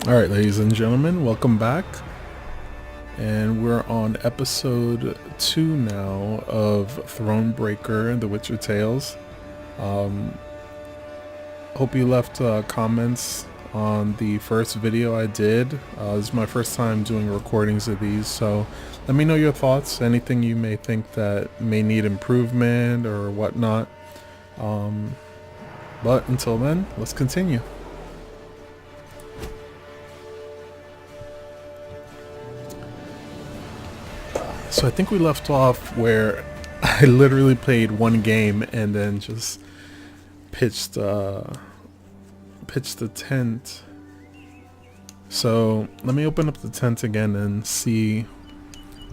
Alright, ladies and gentlemen, welcome back. And we're on episode 2 now of Thronebreaker, The Witcher Tales. Hope you left comments on the first video I did. This is my first time doing recordings of these, so let me know your thoughts, anything you may think that may need improvement or whatnot. But until then, let's continue. So I think we left off where I literally played one game and then just pitched the tent. So let me open up the tent again and see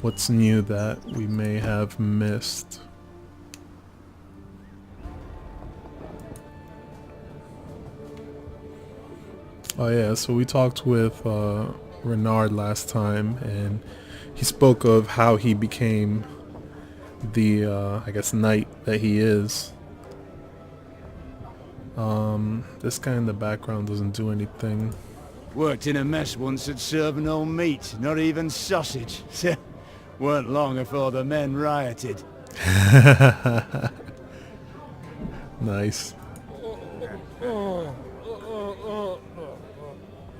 what's new that we may have missed. Oh yeah, so we talked with Renard last time, and he spoke of how he became the, I guess, knight that he is. This guy in the background doesn't do anything. Worked in a mess once at serving no meat, not even sausage. Weren't long before the men rioted. Nice.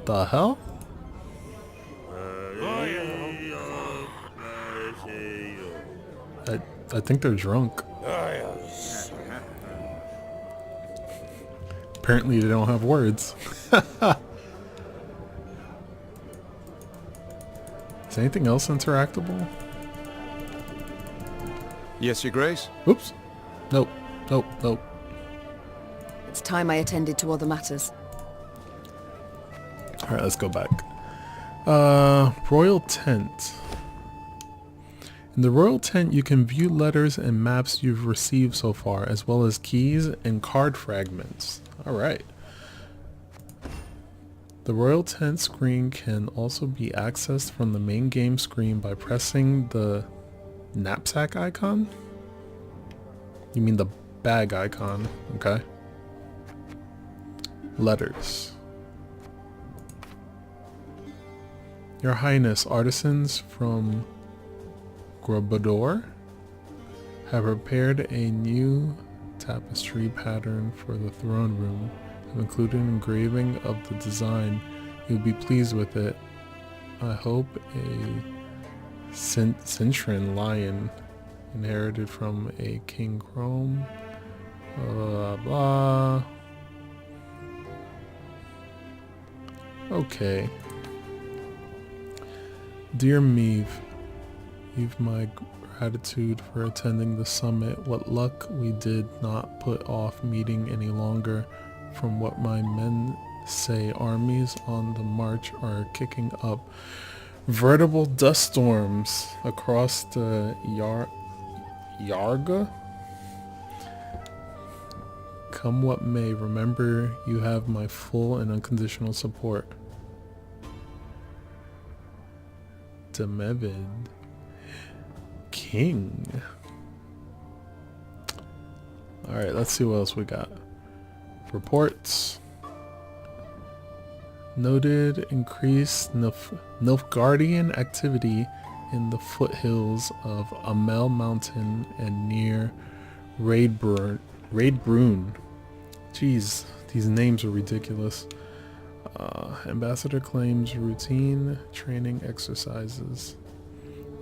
The hell? I think they're drunk. Apparently they don't have words. Is anything else interactable? Yes, Your Grace? Oops. Nope. Nope. Nope. It's time I attended to other matters. Alright, let's go back. Royal Tent. In the Royal Tent, you can view letters and maps you've received so far, as well as keys and card fragments. Alright. The Royal Tent screen can also be accessed from the main game screen by pressing the knapsack icon? You mean the bag icon, okay. Letters. Your Highness, artisans from Grobador have prepared a new tapestry pattern for the throne room. I've included an engraving of the design. You'll be pleased with it. I hope a Cintran lion inherited from a King Chrome. Blah blah. Okay. Dear Meave, you've my gratitude for attending the summit. What luck we did not put off meeting any longer. From what my men say, armies on the march are kicking up veritable dust storms across the Yarga. Come what may, remember you have my full and unconditional support. Demevid King. Alright, let's see what else we got. Reports. Noted increased Nilfgaardian activity in the foothills of Amel Mountain and near Raidbrun. Jeez, these names are ridiculous. Ambassador claims routine training exercises.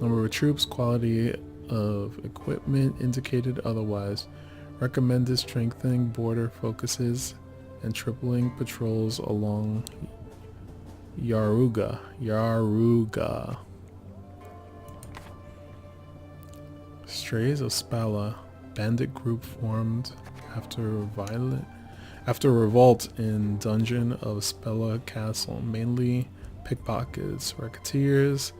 Number of troops, quality of equipment indicated otherwise. Recommended strengthening border focuses and tripling patrols along Yaruga. Strays of Spala, bandit group formed after a revolt in dungeon of Spella Castle, mainly pickpockets, racketeers,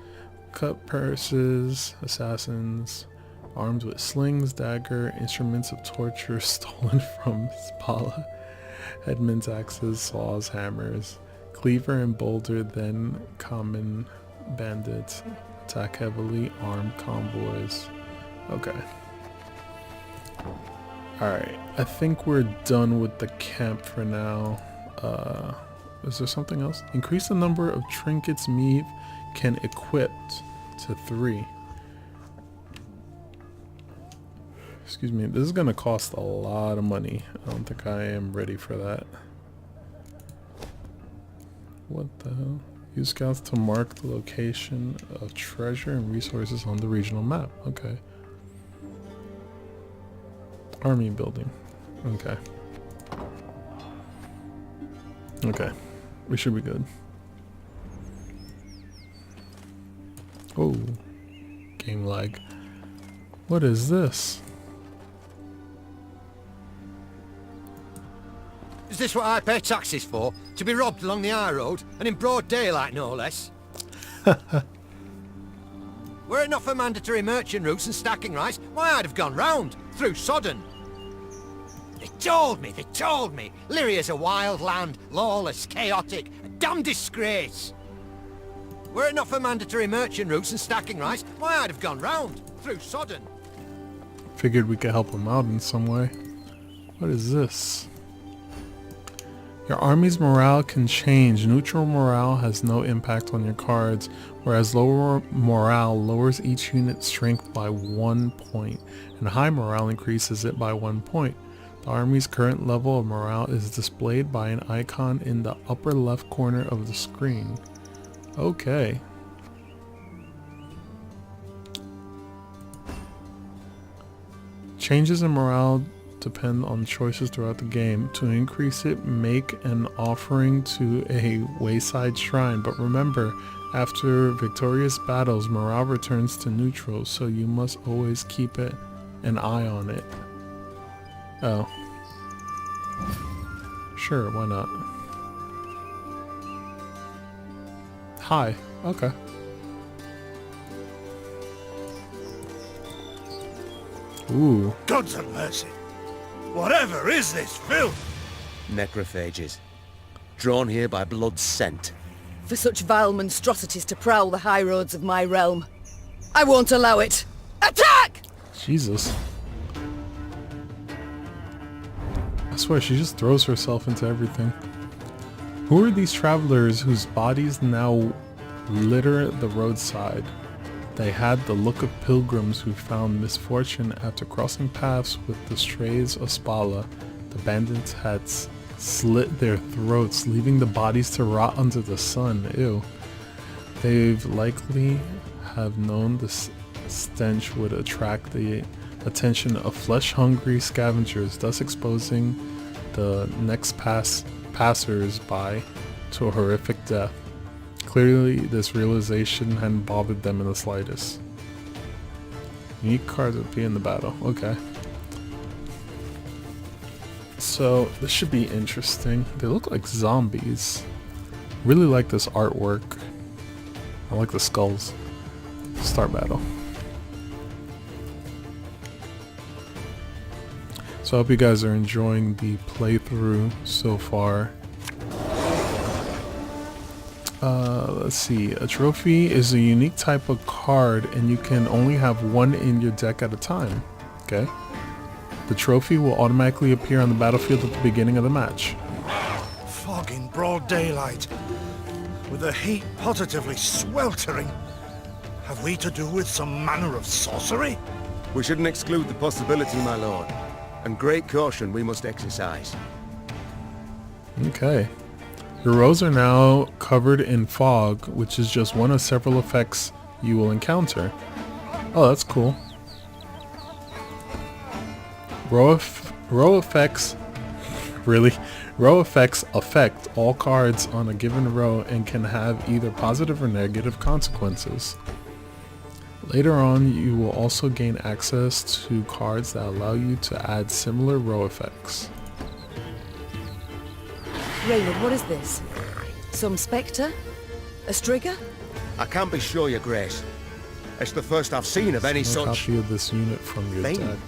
cut purses, assassins, armed with slings, dagger, instruments of torture stolen from Spala, headman's axes, saws, hammers, cleaver and boulder, then common bandits attack heavily armed convoys. Okay. Alright, I think we're done with the camp for now. is there something else? Increase the number of trinkets Meave can equip to 3. Excuse me, this is gonna cost a lot of money. I don't think I am ready for that. What the hell? Use scouts to mark the location of treasure and resources on the regional map. Okay. Army building. Okay. Okay. We should be good. Oh. Game lag. What is this? Is this what I pay taxes for? To be robbed along the high road, and in broad daylight, no less? Were it not for mandatory merchant routes and stacking rights, why I'd have gone round, through Sodden. They told me, Lyria's a wild land, lawless, chaotic, a damn disgrace. Were it not for mandatory merchant routes and stacking rights, why I'd have gone round, through Sodden. Figured we could help him out in some way. What is this? Your army's morale can change. Neutral morale has no impact on your cards, whereas lower morale lowers each unit's strength by 1 point, and high morale increases it by 1 point. The army's current level of morale is displayed by an icon in the upper left corner of the screen. Okay. Changes in morale depend on choices throughout the game. To increase it, make an offering to a wayside shrine, but remember, after victorious battles, morale returns to neutral, so you must always keep an eye on it. Oh. Sure, why not? Hi. Okay. Ooh. Gods have mercy. Whatever is this filth? Necrophages. Drawn here by blood's scent. For such vile monstrosities to prowl the high roads of my realm. I won't allow it! Attack! Jesus. I swear she just throws herself into everything. Who are these travelers whose bodies now litter the roadside? They had the look of pilgrims who found misfortune after crossing paths with the strays of Spala. The bandits had slit their throats, leaving the bodies to rot under the sun. Ew. They've likely have known the stench would attract the attention of flesh-hungry scavengers, thus exposing the next passers-by to a horrific death. Clearly, this realization hadn't bothered them in the slightest. Unique cards appear in the battle. Okay. So, this should be interesting. They look like zombies. Really like this artwork. I like the skulls. Start battle. So I hope you guys are enjoying the playthrough so far. Let's see. A trophy is a unique type of card and you can only have one in your deck at a time. Okay. The trophy will automatically appear on the battlefield at the beginning of the match. Fog in broad daylight, with the heat positively sweltering. Have we to do with some manner of sorcery? We shouldn't exclude the possibility, my lord. And great caution we must exercise. Okay. Your rows are now covered in fog, which is just one of several effects you will encounter. Oh, that's cool. Row effects affect all cards on a given row and can have either positive or negative consequences. Later on, you will also gain access to cards that allow you to add similar row effects. Raynard, what is this? Some spectre? A strigger? I can't be sure, your grace. It's the first I've seen of any No such... copy of this unit from your thing. deck.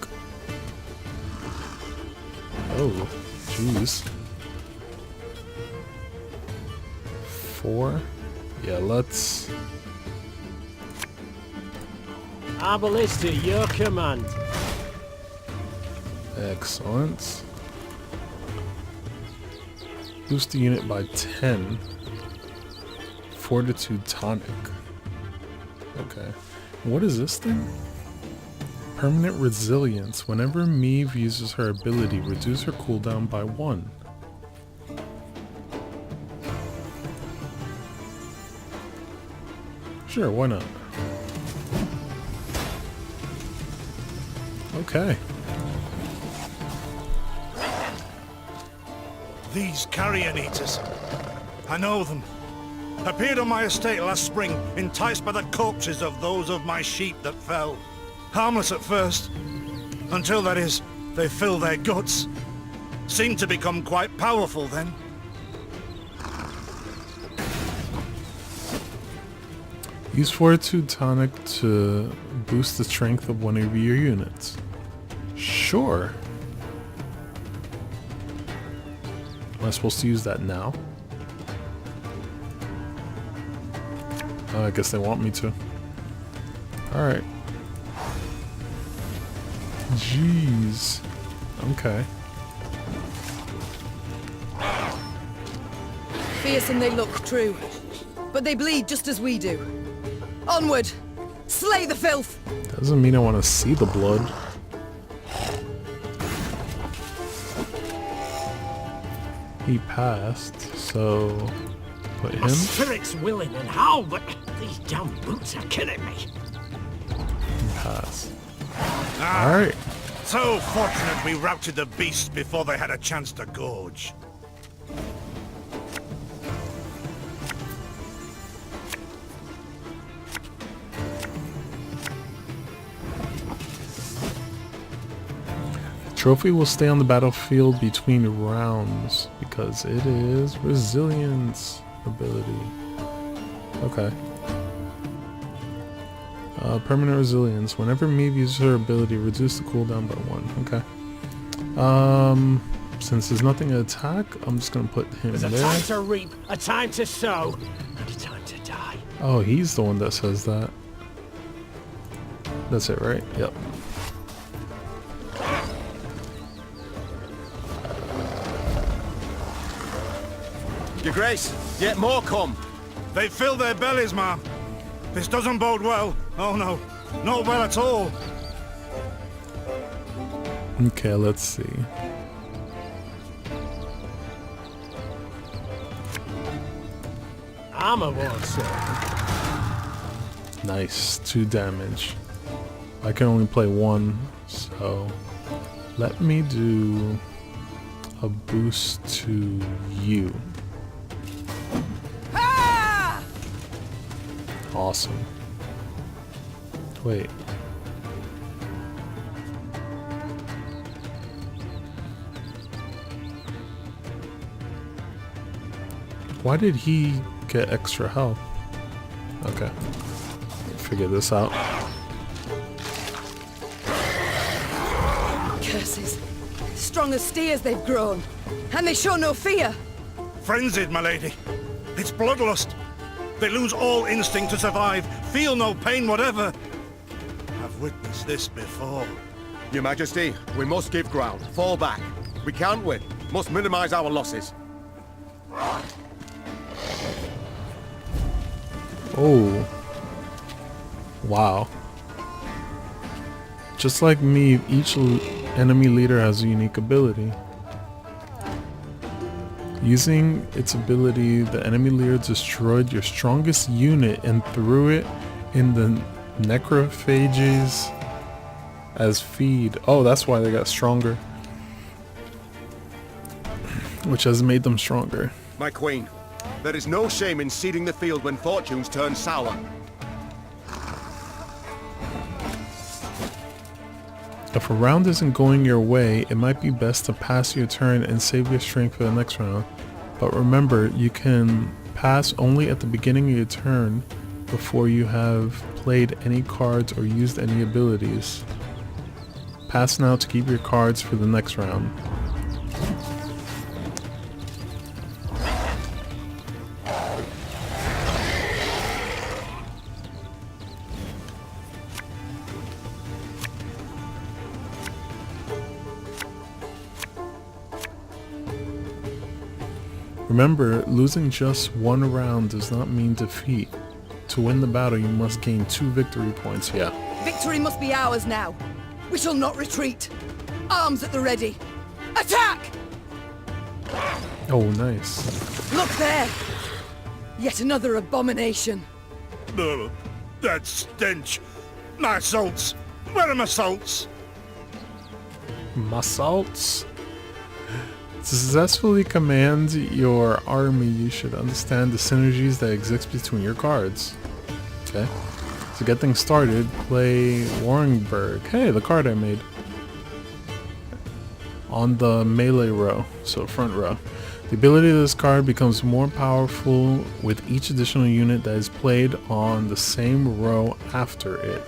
Oh, jeez. 4? Yeah, let's... Arbalist at your command. Excellent. Boost the unit by 10. Fortitude tonic. Okay. What is this thing? Permanent resilience. Whenever Meve uses her ability, reduce her cooldown by 1. Sure, why not? Okay. These carrion eaters. I know them. Appeared on my estate last spring, enticed by the corpses of those of my sheep that fell. Harmless at first. Until, that is, they fill their guts. Seemed to become quite powerful then. Use Fortitude tonic to boost the strength of one of your units. Sure. Am I supposed to use that now? I guess they want me to. Alright. Jeez. Okay. Fearsome they look, true. But they bleed just as we do. Onward! Slay the filth! Doesn't mean I want to see the blood. He passed, so put My him. spirit's willing and how, but these damn boots are killing me. Pass. Alright. So fortunate we routed the beasts before they had a chance to gorge. Trophy will stay on the battlefield between rounds because it is resilience ability. Okay. Permanent resilience. Whenever Meve uses her ability, reduce the cooldown by 1. Okay. Since there's nothing to attack, I'm just gonna put him There's a there. time to reap, a time to sow, and a time to die. Oh, he's the one that says that. That's it, right? Yep. Your Grace, yet more come. They fill their bellies, ma'am. This doesn't bode well. Oh no, not well at all. Okay, let's see. Armor won't serve. Nice, 2 damage. I can only play 1, so let me do a boost to you. Ah! Awesome. Wait. Why did he get extra health? Okay. Figure this out. Curses. Strong as steers they've grown. And they show no fear. Frenzied, my lady. It's bloodlust. They lose all instinct to survive, feel no pain whatever. I've witnessed this before. Your Majesty, we must give ground. Fall back. We can't win. Must minimize our losses. Oh. Wow. Just like me, each enemy leader has a unique ability. Using its ability, the enemy leader destroyed your strongest unit and threw it in the necrophages as feed. Oh, that's why they got stronger. Which has made them stronger. My queen, there is no shame in ceding the field when fortunes turn sour. If a round isn't going your way, it might be best to pass your turn and save your strength for the next round. But remember, you can pass only at the beginning of your turn before you have played any cards or used any abilities. Pass now to keep your cards for the next round. Remember, losing just one round does not mean defeat. To win the battle, you must gain 2 victory points. Yeah. Victory must be ours now. We shall not retreat. Arms at the ready. Attack! Oh, nice. Look there! Yet another abomination. Ugh, that stench. My salts. Where are my salts? Assaults. To successfully command your army, you should understand the synergies that exist between your cards. Okay. To get things started, play Warrenberg. Hey, the card I made. On the melee row, so front row. The ability of this card becomes more powerful with each additional unit that is played on the same row after it.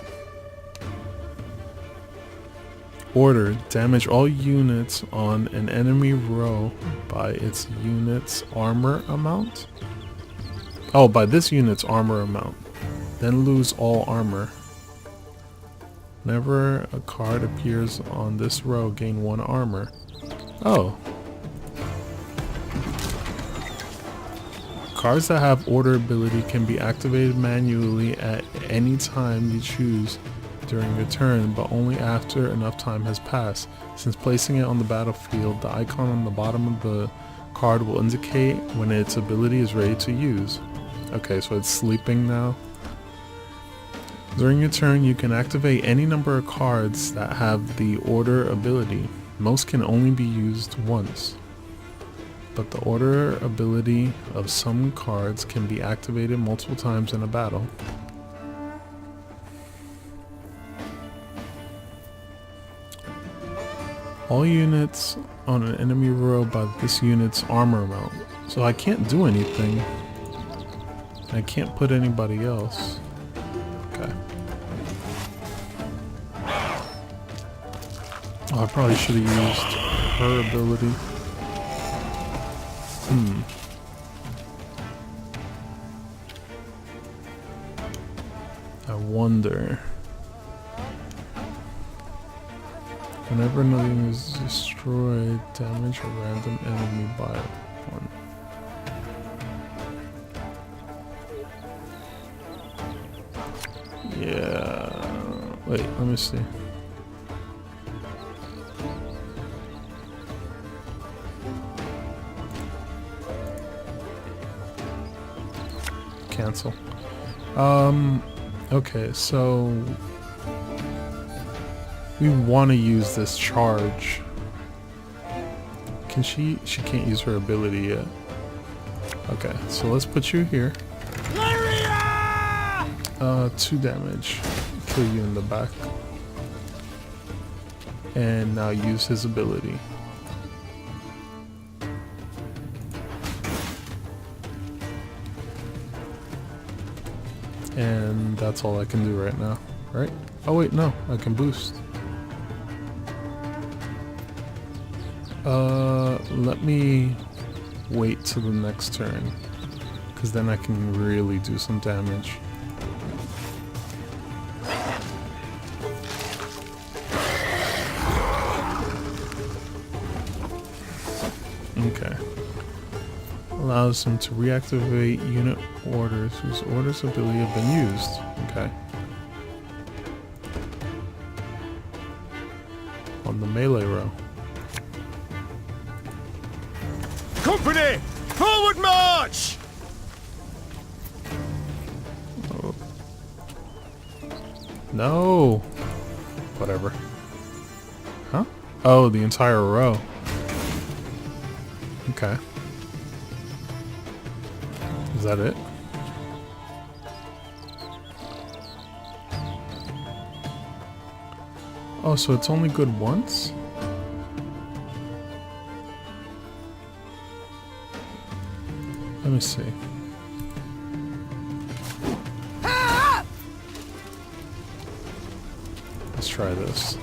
Order, damage all units on an enemy row by its unit's armor amount. Oh, by this unit's armor amount. Then lose all armor. Whenever a card appears on this row, gain 1 armor. Oh. Cards that have order ability can be activated manually at any time you choose during your turn, but only after enough time has passed. Since placing it on the battlefield, the icon on the bottom of the card will indicate when its ability is ready to use. Okay, so it's sleeping now. During your turn, you can activate any number of cards that have the order ability. Most can only be used once, but the order ability of some cards can be activated multiple times in a battle. All units on an enemy row by this unit's armor amount. So I can't do anything. I can't put anybody else. Okay. Oh, I probably should have used her ability. I wonder. Whenever nothing is destroyed, damage a random enemy by 1. Yeah. Wait, let me see. Cancel. Okay, so we want to use this charge. Can she can't use her ability yet. Okay, so let's put you here. 2 damage. Kill you in the back. And now use his ability. And that's all I can do right now, right? Oh wait, no, I can boost. Let me wait till the next turn, because then I can really do some damage. Okay. Allows him to reactivate unit orders whose orders ability have been used. Okay. On the melee row. Company! Forward march! Oh. No. Whatever. Huh? Oh, the entire row. Okay. Is that it? Oh, so it's only good once? Let me see. Let's try this.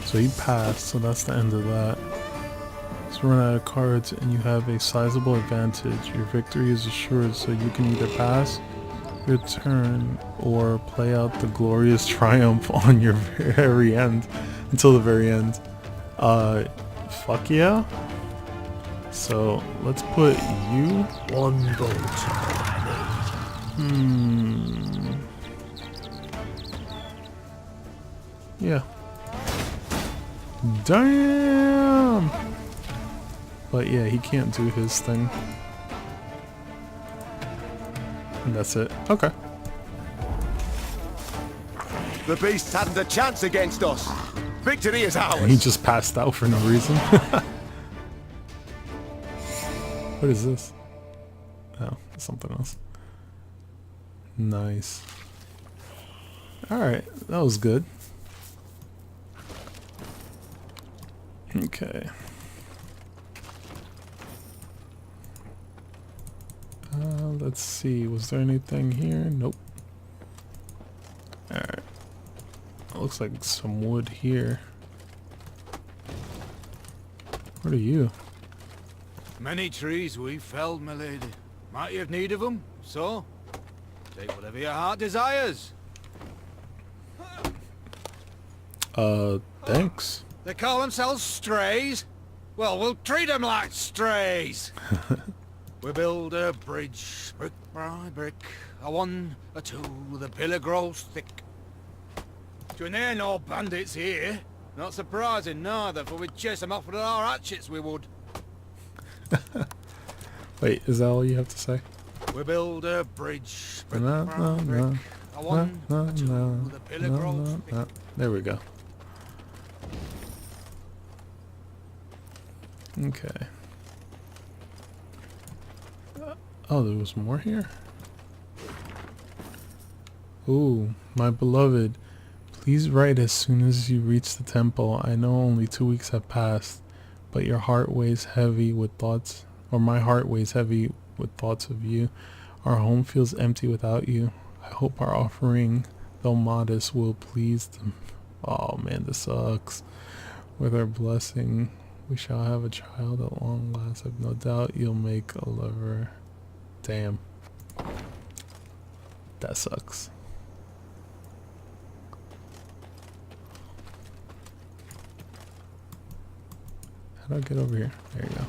So he passed, so that's the end of that. So run out of cards and you have a sizable advantage. Your victory is assured, so you can either pass your turn or play out the glorious triumph on your very end until the very end. Fuck yeah. So let's put you. One bolt. Yeah. Damn. But yeah, he can't do his thing. And that's it. Okay. The beast hadn't a chance against us. Victory is ours. And he just passed out for no reason. What is this? Oh, something else. Nice. Alright, that was good. Okay. Let's see. Was there anything here? Nope. Alright. Looks like some wood here. What are you? Many trees we felled, my lady. Might you have need of them? So, take whatever your heart desires. Thanks. They call themselves strays? Well, we'll treat them like strays. We build a bridge, brick by brick. A one, a two, the pillar grows thick. There ain't no bandits here. Not surprising neither, for we'd chase them off with our hatchets, we would. Wait, is that all you have to say? We build a bridge, brick No, by no, brick. no. A one, No, a two, no, the pillar no, grows no, thick. no. There we go. Okay. Oh, there was more here? Ooh, my beloved. Please write as soon as you reach the temple. I know only 2 weeks have passed, but your heart weighs heavy with thoughts, or my heart weighs heavy with thoughts of you. Our home feels empty without you. I hope our offering, though modest, will please them. Oh man, this sucks. With our blessing, we shall have a child at long last. I've no doubt you'll make a lover. Damn. That sucks. How do I get over here? There you go.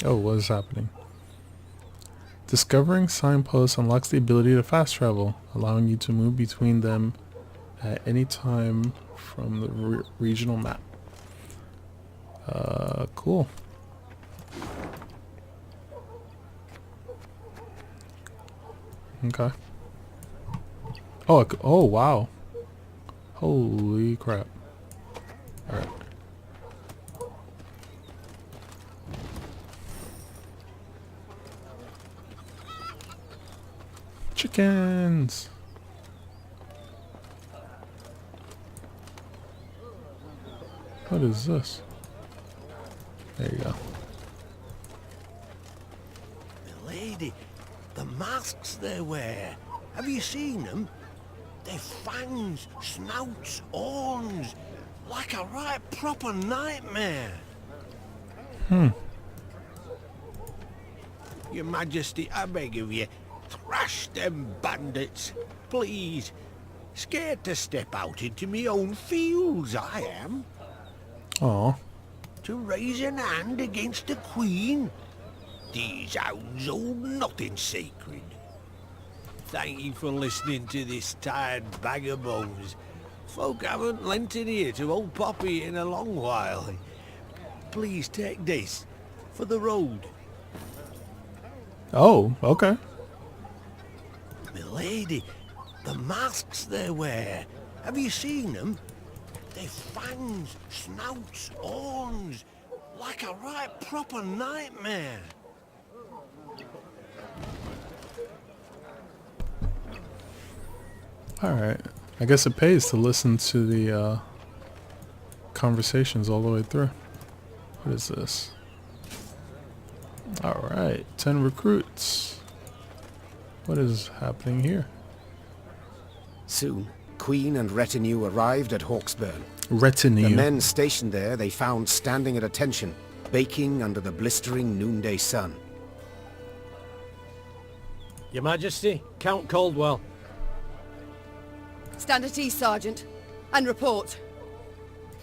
Oh, what is happening? Discovering signposts unlocks the ability to fast travel, allowing you to move between them at any time from the regional map. Cool. Okay. Oh, wow. Holy crap. Alright. Chickens! What is this? There you go. Milady, the masks they wear. Have you seen them? They've fangs, snouts, horns. Like a right proper nightmare. Your Majesty, I beg of you, thrash them bandits, please. Scared to step out into me own fields, I am. Aw. To raise an hand against the Queen? These hounds hold nothing sacred. Thank you for listening to this tired bag of bones. Folk haven't lent an ear to old Poppy in a long while. Please take this for the road. Oh, okay. Milady, the masks they wear. Have you seen them? They've fangs, snouts, horns. Like a right proper nightmare. Alright. I guess it pays to listen to the conversations all the way through. What is this? Alright. 10 recruits. What is happening here? Soon, Queen and retinue arrived at Hawksburn. Retinue. The men stationed there they found standing at attention, baking under the blistering noonday sun. Your Majesty, Count Caldwell. Stand at ease, Sergeant, and report.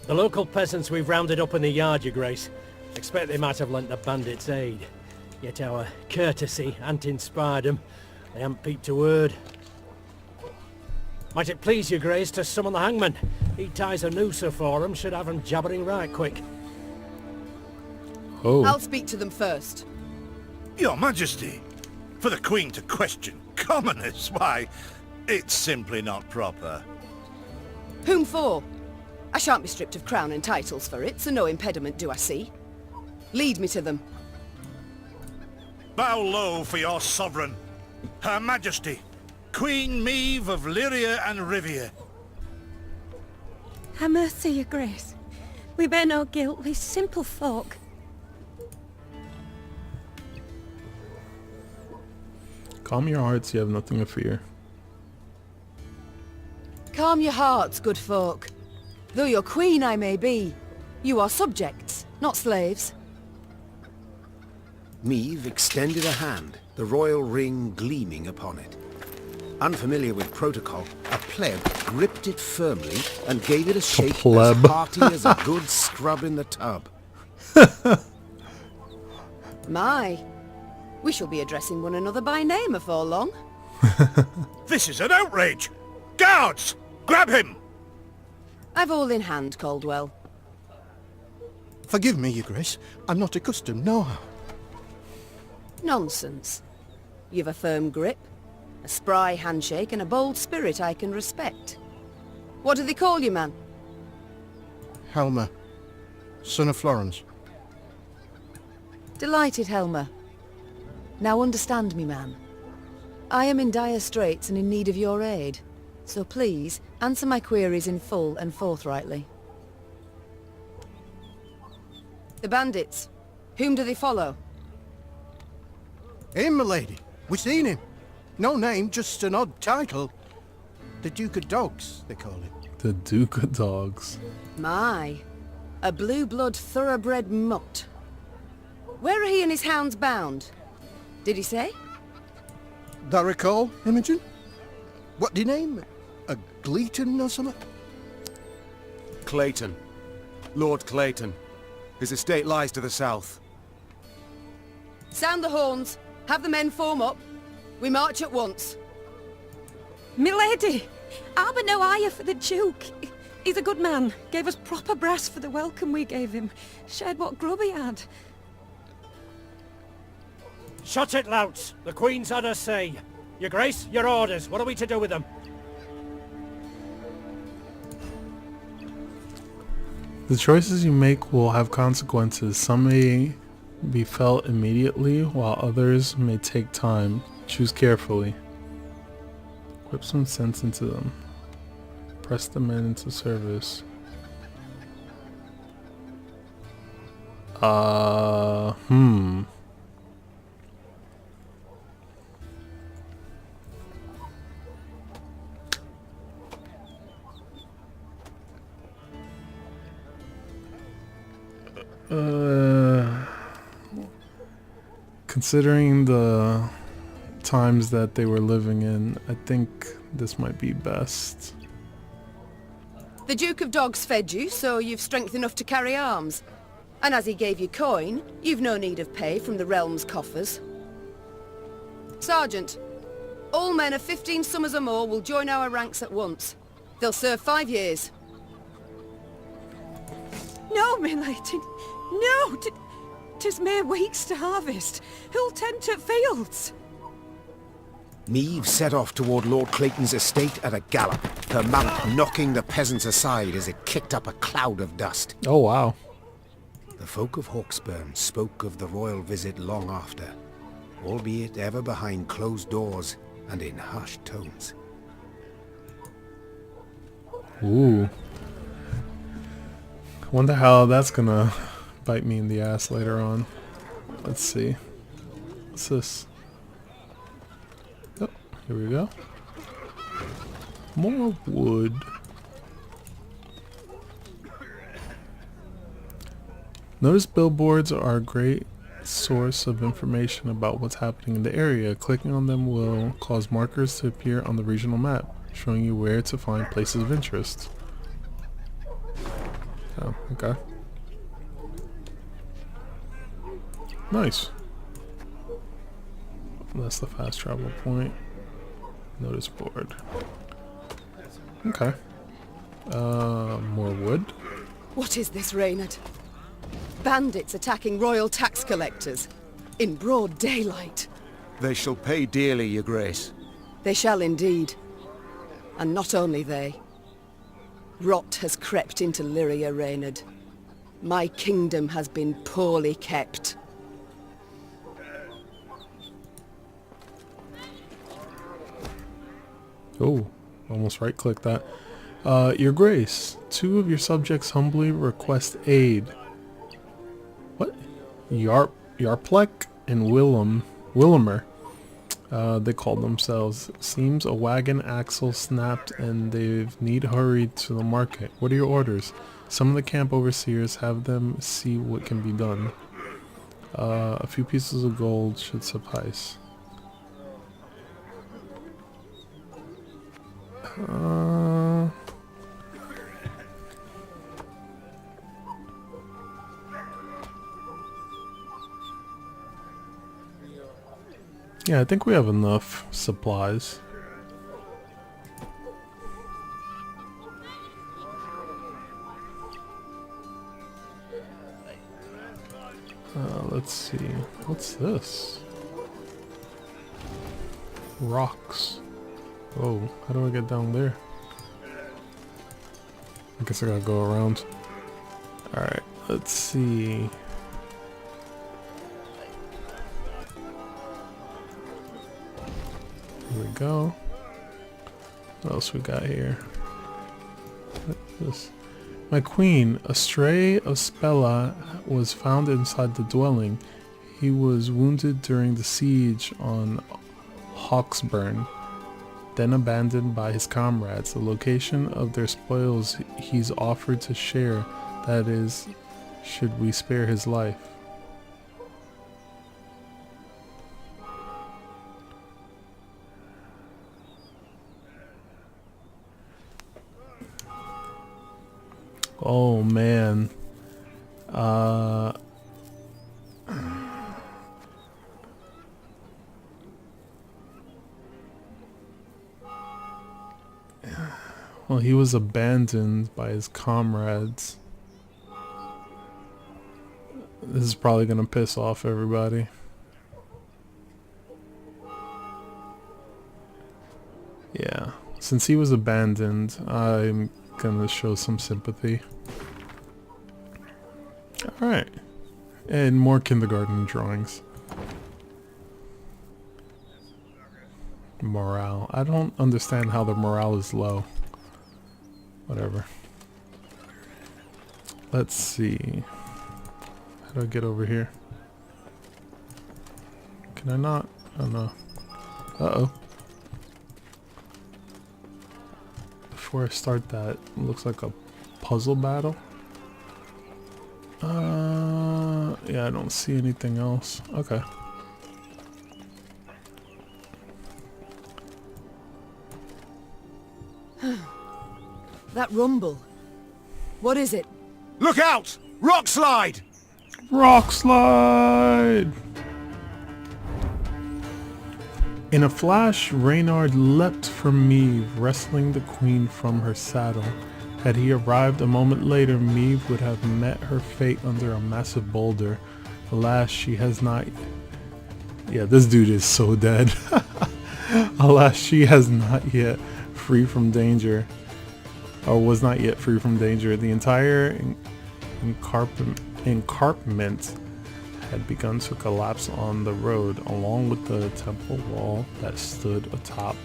The local peasants we've rounded up in the yard, Your Grace. Expect they might have lent the bandits aid. Yet our courtesy hadn't inspired them. They haven't peeped a word. Might it please Your Grace to summon the hangman? He ties a noose for them, should have them jabbering right quick. Oh. I'll speak to them first. Your Majesty, for the Queen to question commoners, why, it's simply not proper. Whom for? I shan't be stripped of crown and titles for it, so no impediment do I see. Lead me to them. Bow low for your sovereign, Her Majesty, Queen Meve of Lyria and Rivia. Ha' mercy, your grace. We bear no guilt, we simple folk. Calm your hearts, you have nothing to fear. Calm your hearts, good folk. Though your queen I may be, you are subjects, not slaves. Meve extended a hand, the royal ring gleaming upon it. Unfamiliar with protocol, a pleb gripped it firmly and gave it a shake as pleb. hearty as a good scrub in the tub. My, we shall be addressing one another by name afore long. This is an outrage! Guards! Grab him! I've all in hand, Caldwell. Forgive me, your grace. I'm not accustomed, no. Nonsense. You've a firm grip, a spry handshake, and a bold spirit I can respect. What do they call you, man? Helmer, son of Florence. Delighted, Helmer. Now understand me, man. I am in dire straits and in need of your aid. So please, answer my queries in full and forthrightly. The bandits. Whom do they follow? Him, my lady. We seen him. No name, just an odd title. The Duke of Dogs, they call him. The Duke of Dogs. My, a blue-blood thoroughbred mutt. Where are he and his hounds bound? Did he say? That recall, Imogen? What do you name? A Gleeton or something? Clayton. Lord Clayton. His estate lies to the south. Sound the horns. Have the men form up. We march at once. Milady! I'll be no higher for the Duke. He's a good man. Gave us proper brass for the welcome we gave him. Shared what grub he had. Shut it, louts. The Queen's had her say. Your Grace, your orders. What are we to do with them? The choices you make will have consequences. Some may be felt immediately, while others may take time. Choose carefully. Whip some sense into them. Press the men into service. Considering the times that they were living in, I think this might be best. The Duke of Dogs fed you, so you've strength enough to carry arms. And as he gave you coin, you've no need of pay from the realm's coffers. Sergeant, all men of 15 summers or more will join our ranks at once. They'll serve 5 years. No, milady. No! 'Tis mere weeks to harvest. Who'll tend to fields? Meve set off toward Lord Clayton's estate at a gallop, her mount knocking the peasants aside as it kicked up a cloud of dust. Oh wow. The folk of Hawksburn spoke of the royal visit long after, albeit ever behind closed doors and in hushed tones. Ooh. Wonder how that's gonna bite me in the ass later on. Let's see. What's this? Oh, Here we go. More wood. Notice billboards are a great source of information about what's happening in the area. Clicking on them will cause markers to appear on the regional map, showing you where to find places of interest. Oh, okay. Nice. That's the fast travel point. Notice board. Okay. More wood. What is this, Reynard? Bandits attacking royal tax collectors in broad daylight. They shall pay dearly, your grace. They shall indeed. And not only they. Rot has crept into Lyria, Reynard. My kingdom has been poorly kept. Oh, almost right-click that. Your Grace, 2 of your subjects humbly request aid. What? Yarplek and Willimer, they call themselves. Seems a wagon axle snapped and they need hurried to the market. What are your orders? Some of the camp overseers, have them see what can be done. A few pieces of gold should suffice. Yeah, I think we have enough supplies. Let's see. What's this? Rocks. Oh, how do I get down there? I guess I gotta go around. Alright, let's see. Here we go. What else we got here? What's this? My queen, a stray of Spella, was found inside the dwelling. He was wounded during the siege on Hawksburn, then abandoned by his comrades. The location of their spoils he's offered to share, that is, should we spare his life. Oh man. Well, he was abandoned by his comrades. This is probably gonna piss off everybody. Yeah, since he was abandoned, I'm gonna show some sympathy. Alright. And more kindergarten drawings. Morale. I don't understand how the morale is low. Whatever. Let's see. How do I get over here? Can I not? Oh no. Uh-oh. Before I start that, it looks like a puzzle battle. Yeah, I don't see anything else. Okay. That rumble. What is it? Look out! Rock slide! Rock slide! In a flash, Reynard leapt from Meve, wrestling the queen from her saddle. Had he arrived a moment later, Meve would have met her fate under a massive boulder. Alas, she has not... Yeah, this dude is so dead. Alas, she has not yet free from danger. Or was not yet free from danger. The entire encampment had begun to collapse on the road, along with the temple wall that stood atop.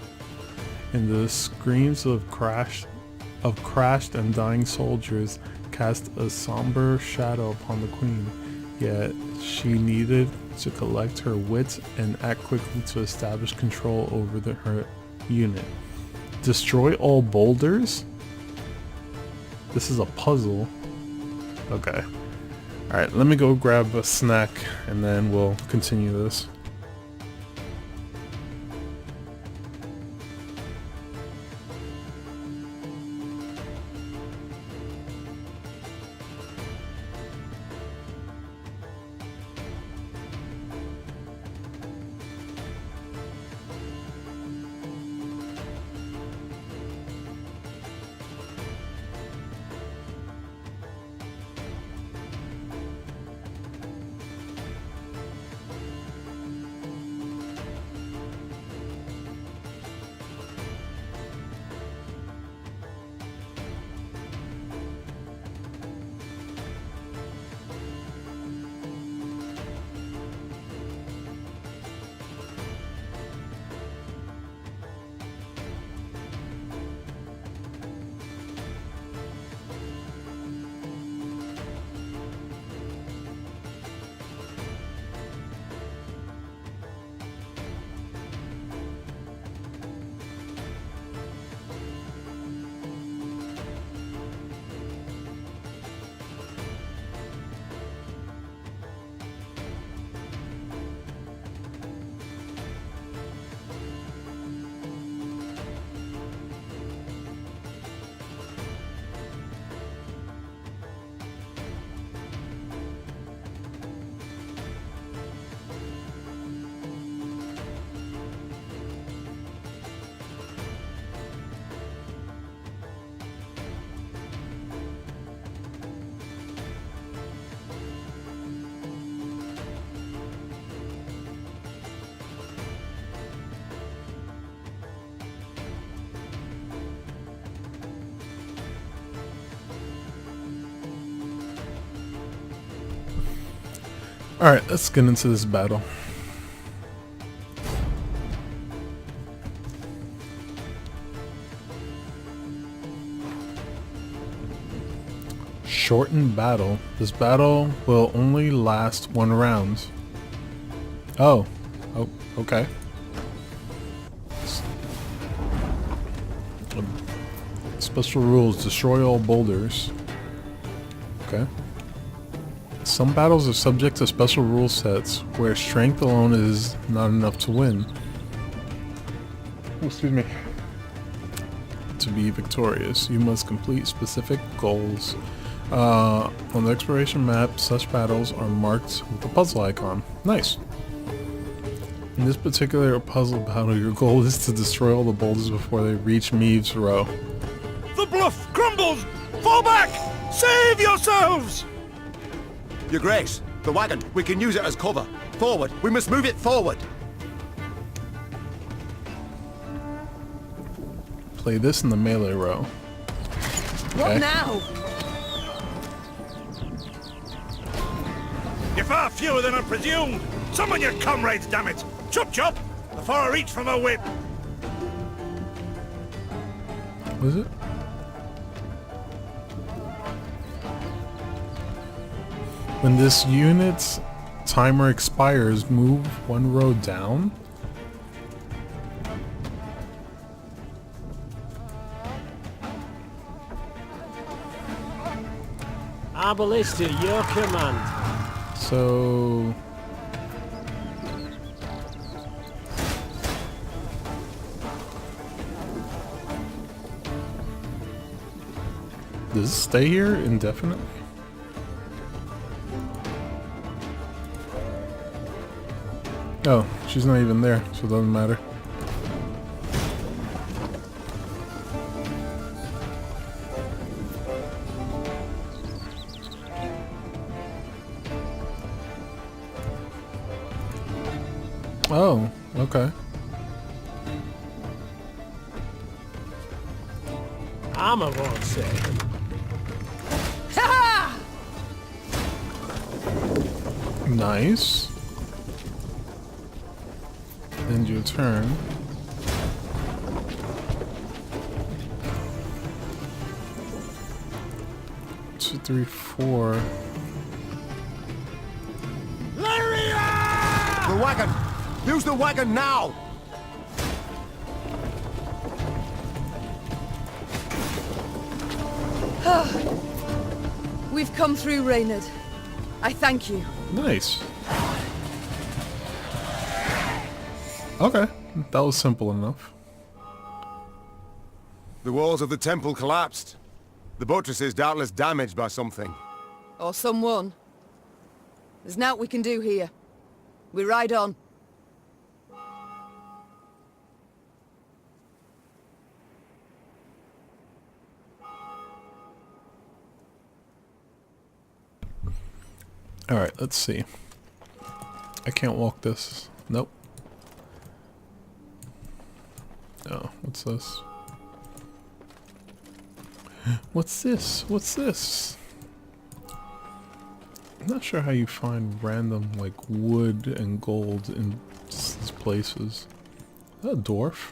And the screams of crashed and dying soldiers cast a somber shadow upon the queen. Yet she needed to collect her wits and act quickly to establish control over unit. Destroy all boulders? This is a puzzle. Okay. Alright, let me go grab a snack and then we'll continue this. Alright, let's get into this battle. Shortened battle. This battle will only last 1 round. Oh, okay. Special rules, destroy all boulders. Okay. Some battles are subject to special rule sets where strength alone is not enough to win. Excuse me. To be victorious, you must complete specific goals. On the exploration map, such battles are marked with a puzzle icon. Nice. In this particular puzzle battle, your goal is to destroy all the boulders before they reach Meave's Row. The bluff crumbles! Fall back! Save yourselves! Your Grace, the wagon. We can use it as cover. Forward. We must move it forward. Play this in the melee row. What now? You're far fewer than I presumed! Summon your comrades, damn it! Chop chop! Before I reach for my whip! What is it? When this unit's timer expires, move 1 row down. Our ballista, your command. So... does it stay here indefinitely? Oh, she's not even there, so it doesn't matter. Oh, okay. Armor won't say. Nice. End your turn. Two, three, four. The wagon! Use the wagon now! We've come through, Reynard. I thank you. Nice. Okay, that was simple enough. The walls of the temple collapsed. The buttresses doubtless damaged by something. Or someone. There's naught we can do here. We ride on. Alright, let's see. I can't walk this. Nope. Oh, what's this? What's this? What's this? I'm not sure how you find random, like, wood and gold in these places. Is that a dwarf?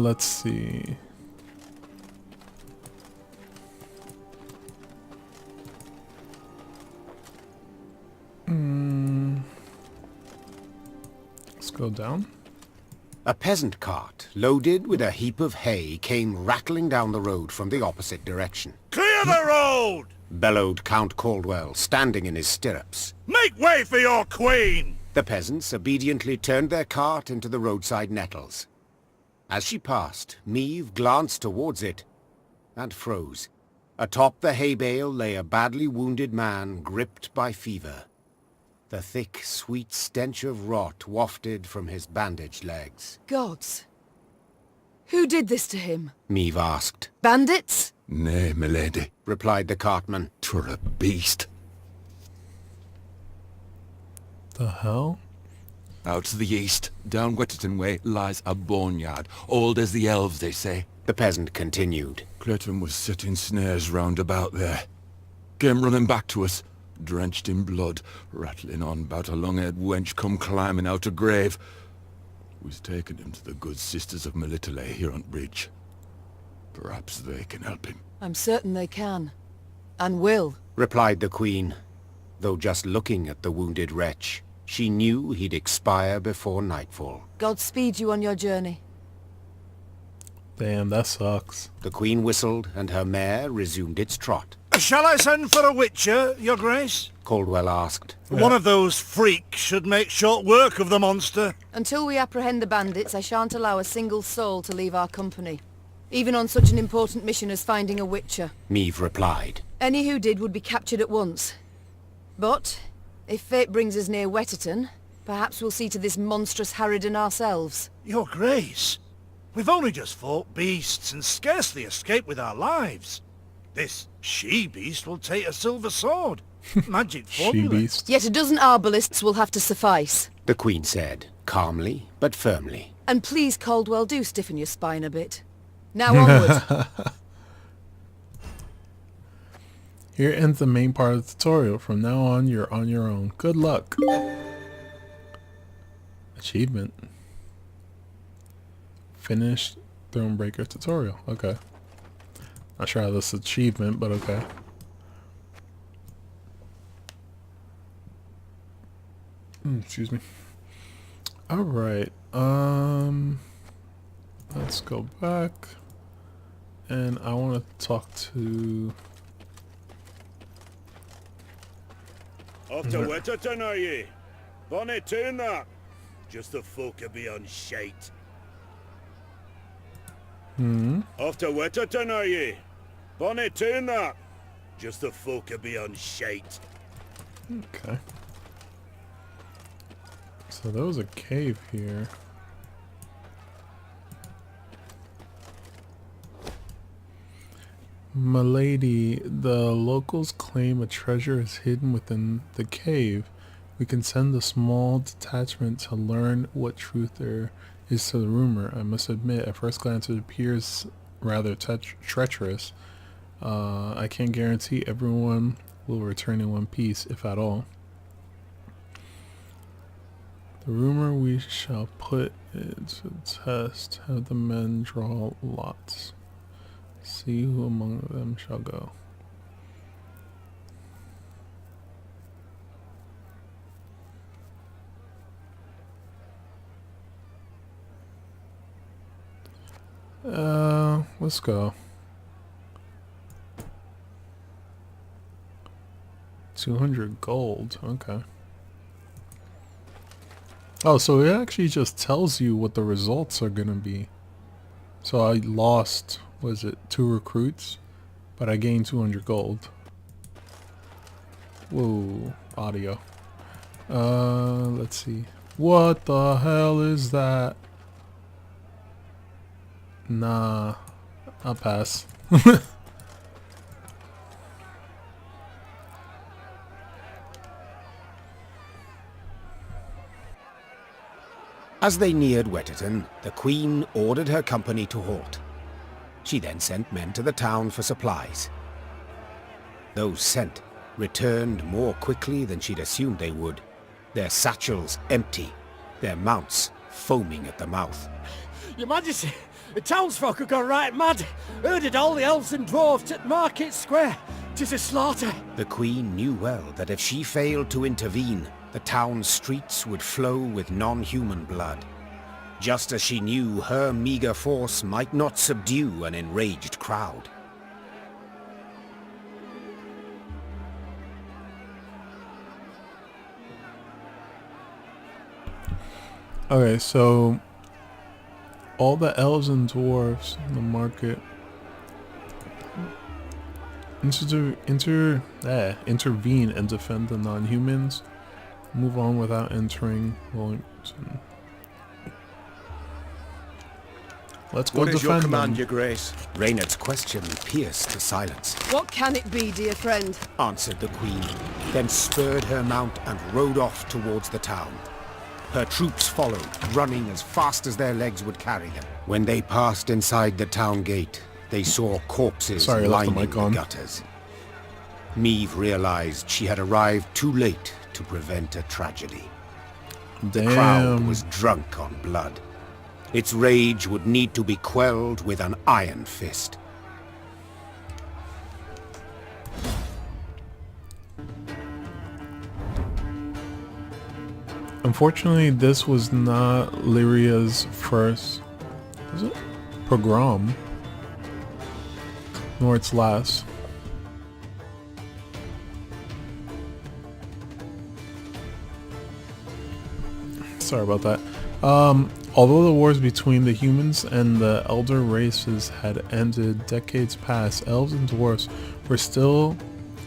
Let's see. Let's go down. A peasant cart, loaded with a heap of hay, came rattling down the road from the opposite direction. Clear the road! Bellowed Count Caldwell, standing in his stirrups. Make way for your queen! The peasants obediently turned their cart into the roadside nettles. As she passed, Meve glanced towards it and froze. Atop the hay bale lay a badly wounded man gripped by fever. The thick, sweet stench of rot wafted from his bandaged legs. Gods. Who did this to him? Meve asked. Bandits? Nay, milady, Replied the cartman. 'twere a beast. The hell? Out to the east, down Wetterton way, lies a boneyard, old as the elves, they say. The peasant continued. Clayton was setting snares round about there. Came running back to us, drenched in blood, rattling on about a long-haired wench come climbing out a grave. We's taken him to the good sisters of Melitele here on bridge. Perhaps they can help him. I'm certain they can. And will. Replied the queen. Though just looking at the wounded wretch, she knew he'd expire before nightfall. God speed you on your journey. Damn, that sucks. The queen whistled, and her mare resumed its trot. Shall I send for a witcher, your grace? Caldwell asked. One of those freaks should make short work of the monster. Until we apprehend the bandits, I shan't allow a single soul to leave our company. Even on such an important mission as finding a witcher. Meve replied. Any who did would be captured at once. But, if fate brings us near Wetterton, perhaps we'll see to this monstrous harridan ourselves. Your grace, we've only just fought beasts and scarcely escaped with our lives. This she-beast will take a silver sword. Magic formula. She-beast. Yet a dozen arbalists will have to suffice. The queen said, calmly but firmly. And please, Caldwell, do stiffen your spine a bit. Now onward. Here ends the main part of the tutorial. From now on, you're on your own. Good luck. Achievement. Finished Thronebreaker tutorial. Okay. Not sure how this is achievement, but okay. Excuse me. Alright. Let's go back. And I want to talk to... Off to Wetterton, are ye? Bonnie tune that. Just the folk are beyond shite. Off to Wetterton, are ye? Bonnie tune that. Just the folk are beyond shite. Okay. So there was a cave here. Milady, the locals claim a treasure is hidden within the cave. We can send a small detachment to learn what truth there is to the rumor. I must admit, at first glance it appears rather treacherous. I can't guarantee everyone will return in one piece, if at all. The rumor we shall put it to test. Have the men draw lots. See who among them shall go. Let's go. 200 gold. Okay. Oh, so it actually just tells you what the results are gonna be. So I lost, was it 2 recruits? But I gained 200 gold. Whoa, audio. Let's see. What the hell is that? Nah, I'll pass. As they neared Wetterton, the Queen ordered her company to halt. She then sent men to the town for supplies. Those sent returned more quickly than she'd assumed they would, their satchels empty, their mounts foaming at the mouth. Your Majesty, the townsfolk have gone right mad. Herded all the elves and dwarves at Market Square. 'Tis a slaughter. The Queen knew well that if she failed to intervene, the town's streets would flow with non-human blood. Just as she knew her meager force might not subdue an enraged crowd. Okay, so all the elves and dwarves in the market intervene and defend the non-humans. Move on without entering Wellington. Let's go What is your defend command, them. your grace? Reynard's question pierced to silence. What can it be, dear friend? Answered the Queen, then spurred her mount and rode off towards the town. Her troops followed, running as fast as their legs would carry them. When they passed inside the town gate, they saw corpses lining the gutters. Meve realized she had arrived too late to prevent a tragedy. The crowd was drunk on blood. Its rage would need to be quelled with an iron fist. Unfortunately, this was not Lyria's first, is it? Pogrom, nor its last. Sorry about that. Although the wars between the humans and the elder races had ended decades past, elves and dwarfs were still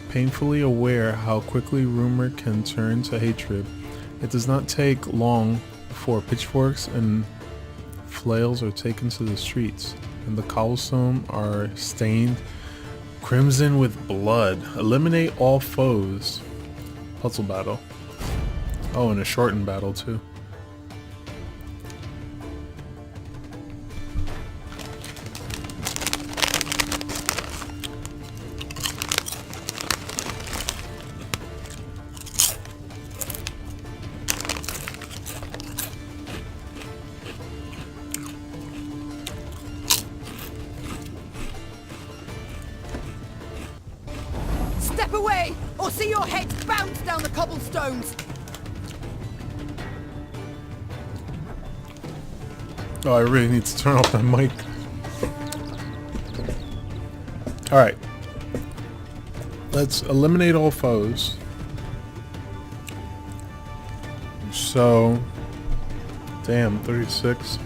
painfully aware how quickly rumor can turn to hatred. It does not take long before pitchforks and flails are taken to the streets, and the cobblestone are stained crimson with blood. Eliminate all foes. Puzzle battle. Oh, and a shortened battle too. Step away, or see your heads bounce down the cobblestones! Oh, I really need to turn off that mic. Alright. Let's eliminate all foes. So... Damn, 36.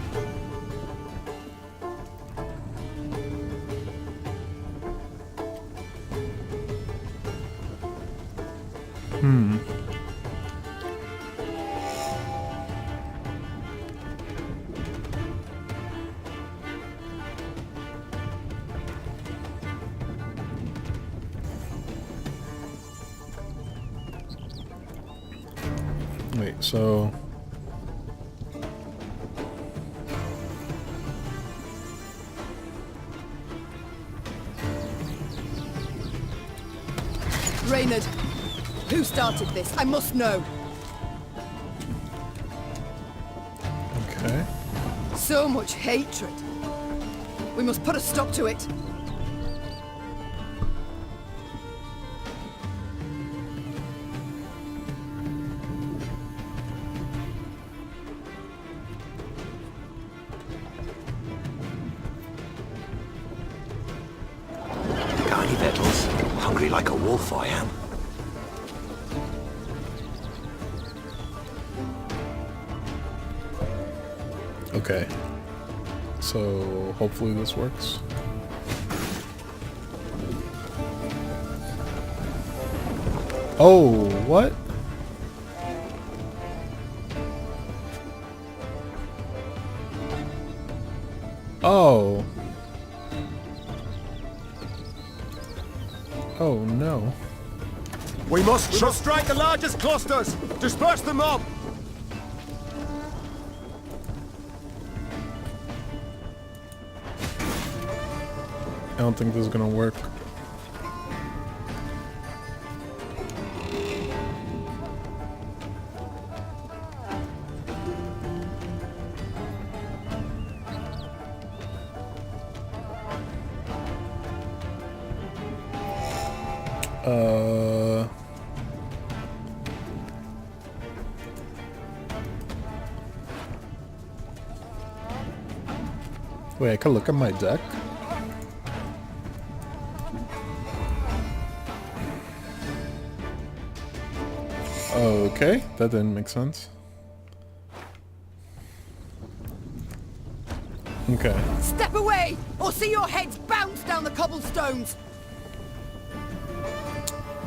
Wait, so... Reynard, who started this? I must know. Okay. So much hatred. We must put a stop to it. Hungry like a wolf, I am. Okay. So hopefully this works. Oh, what? Oh. Oh no. We must strike the largest clusters! Disperse the mob! I don't think this is gonna work. Wait, I can look at my deck? Okay, that didn't make sense. Okay. Step away, or see your heads bounce down the cobblestones!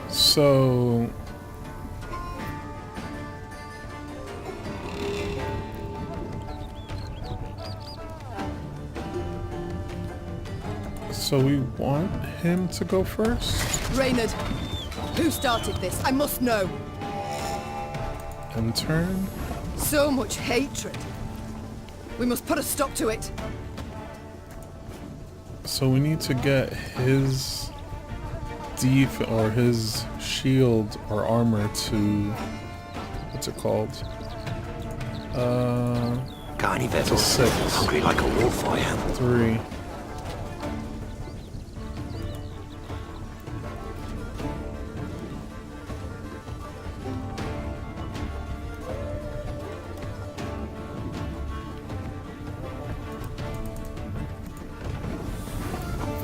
So... So we want him to go first? Reynard, who started this? I must know. And turn? So much hatred. We must put a stop to it. So we need to get his or his shield or armor to, what's it called? Got any vessels? 6. Hungry like a wolf, I am. 3.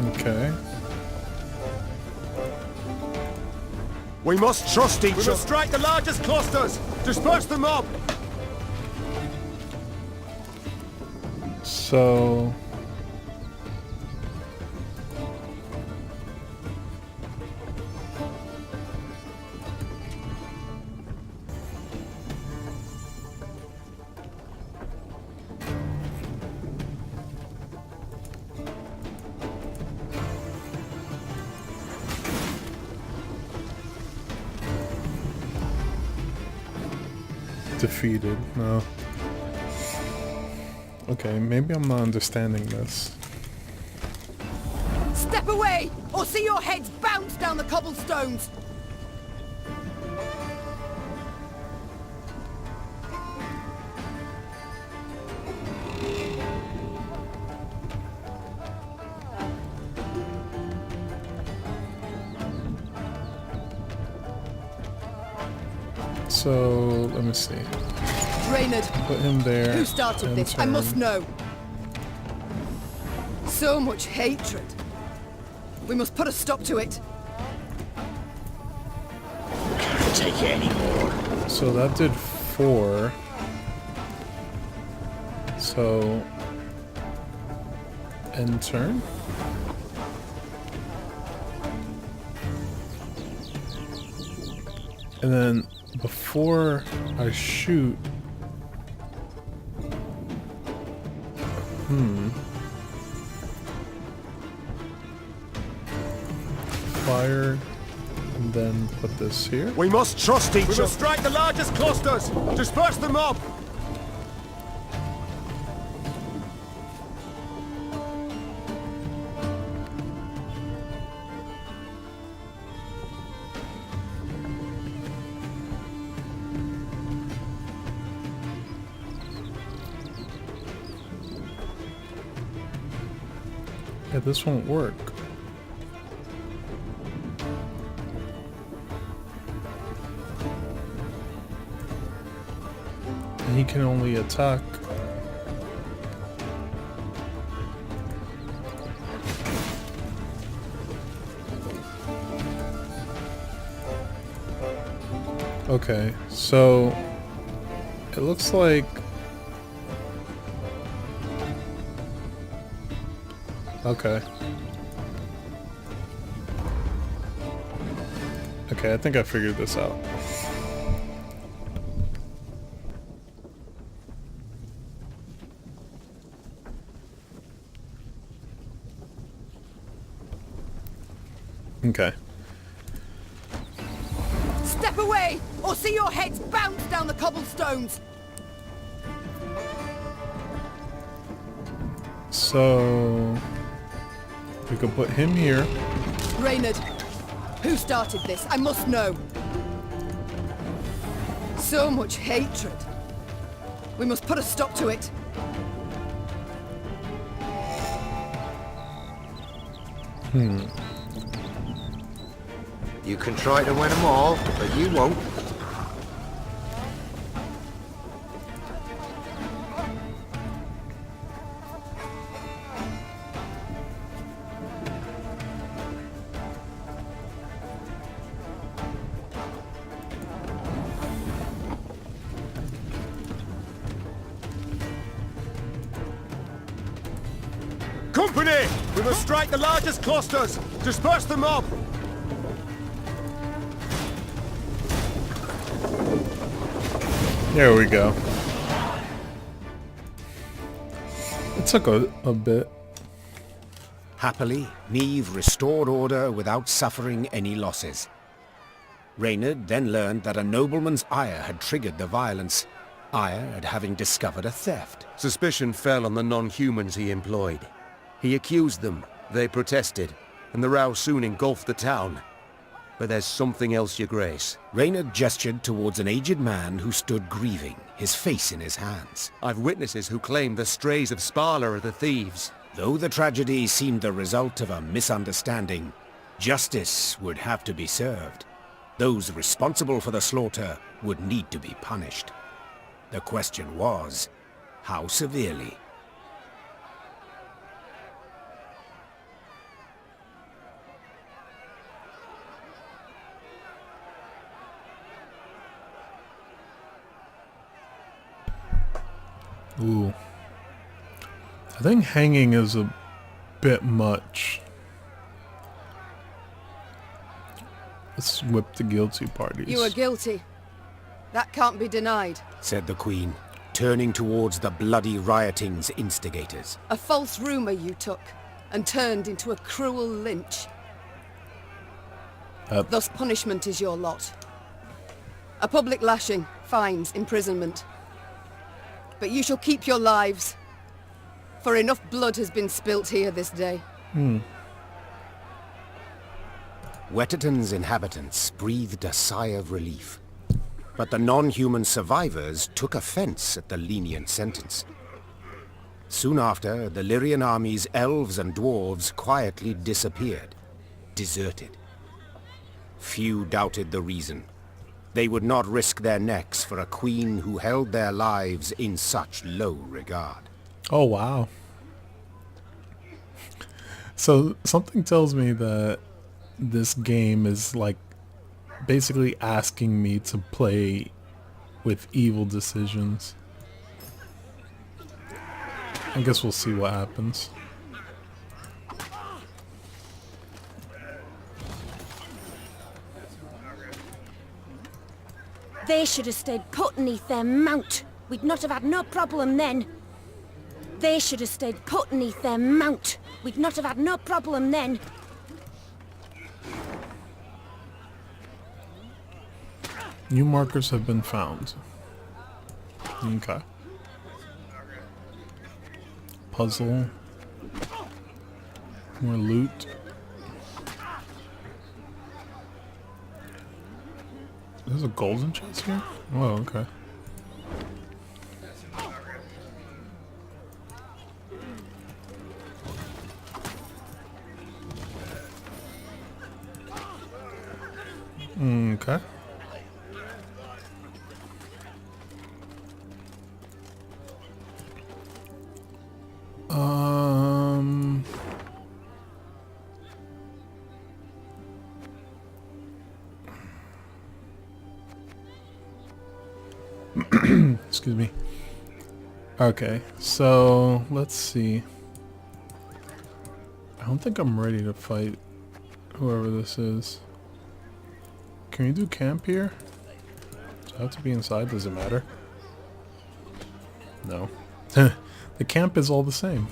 Okay. We must trust each other. We must strike the largest clusters! Disperse the mob! So... defeated. No. Okay, maybe I'm not understanding this. Step away, or see your heads bounce down the cobblestones! So, let me see. Reynard, Put him there. who started and this? I turn. must know. So much hatred. We must put a stop to it. Can't take it anymore. So that did 4. So... end turn? And then before I shoot... Fire, and then put this here. We must trust each other. We must strike the largest clusters! Disperse the mob! Yeah, this won't work. And he can only attack. Okay, so it looks like okay. Okay, I think I figured this out. Okay. Step away, or see your heads bounce down the cobblestones! So we could put him here. Reynard, who started this? I must know. So much hatred. We must put a stop to it. You can try to win them all, but you won't. Company! We must strike the largest clusters! Disperse the mob! There we go. It took a bit. Happily, Neve restored order without suffering any losses. Reynard then learned that a nobleman's ire had triggered the violence, ire at having discovered a theft. Suspicion fell on the non-humans he employed. He accused them, they protested, and the row soon engulfed the town. But there's something else, your grace. Reynard gestured towards an aged man who stood grieving, his face in his hands. I've witnesses who claim the strays of Sparla are the thieves. Though the tragedy seemed the result of a misunderstanding, justice would have to be served. Those responsible for the slaughter would need to be punished. The question was, how severely? Ooh. I think hanging is a bit much. Let's whip the guilty parties. You are guilty. That can't be denied. Said the Queen, turning towards the bloody rioting's instigators. A false rumor you took, and turned into a cruel lynch. Thus punishment is your lot. A public lashing, fines, imprisonment. But you shall keep your lives, for enough blood has been spilt here this day. Wetterton's inhabitants breathed a sigh of relief. But the non-human survivors took offense at the lenient sentence. Soon after, the Lyrian army's elves and dwarves quietly disappeared, deserted. Few doubted the reason. They would not risk their necks for a queen who held their lives in such low regard. Oh, wow. So something tells me that this game is like basically asking me to play with evil decisions. I guess we'll see what happens. They should have stayed put beneath their mount. We'd not have had no problem then. They should have stayed put beneath their mount. We'd not have had no problem then. New markers have been found. Okay. Puzzle. More loot. There's a golden chest here? Oh, okay. Okay. Excuse me. Okay, so let's see. I don't think I'm ready to fight whoever this is. Can you do camp here? Does it have to be inside? Does it matter? No. The camp is all the same.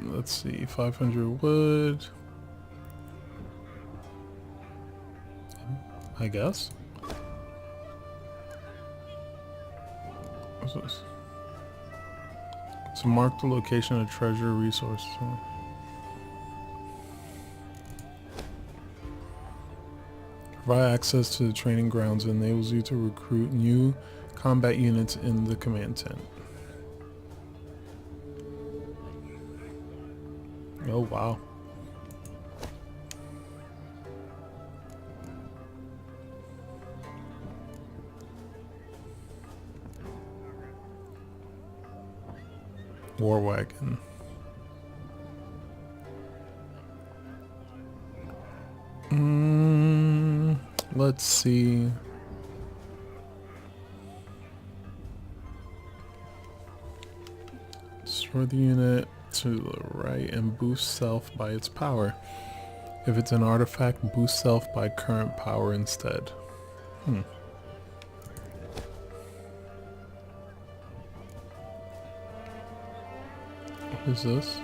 Let's see, 500 wood. I guess. What's this? So mark the location of treasure resources. Provide access to the training grounds enables you to recruit new combat units in the command tent. Oh wow. War wagon. Let's see. Destroy the unit to the right and boost self by its power. If it's an artifact, boost self by current power instead. What is this?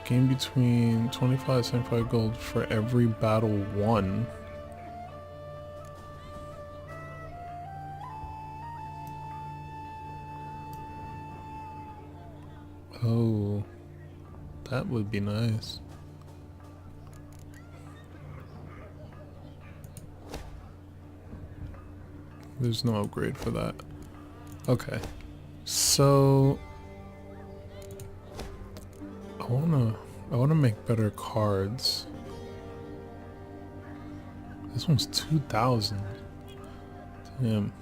Gain between 25 and 75 gold for every battle won. Oh, that would be nice. There's no upgrade for that. Okay, so I wanna make better cards. This one's 2,000. Damn.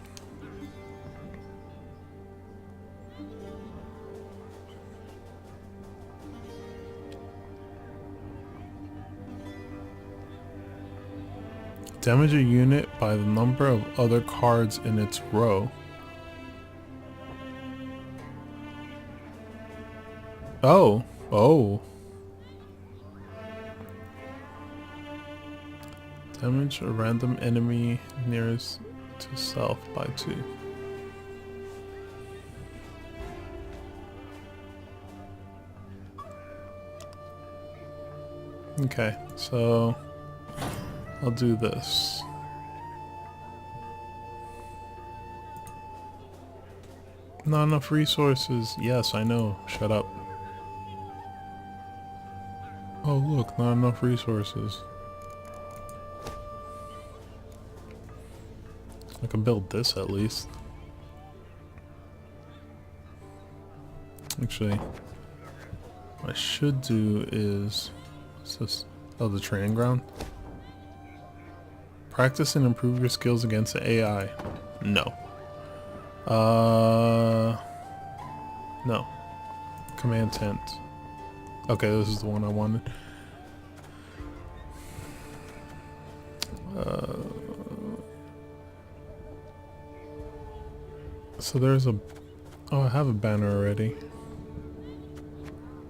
Damage a unit by the number of other cards in its row. Oh. Damage a random enemy nearest to self by 2. Okay, so I'll do this. Not enough resources. Yes, I know. Shut up. Oh look, not enough resources. I can build this at least. Actually, what I should do is... What's this? Oh, the training ground? Practice and improve your skills against the AI. No. No. Command tent. Okay, this is the one I wanted. So there's a... Oh, I have a banner already.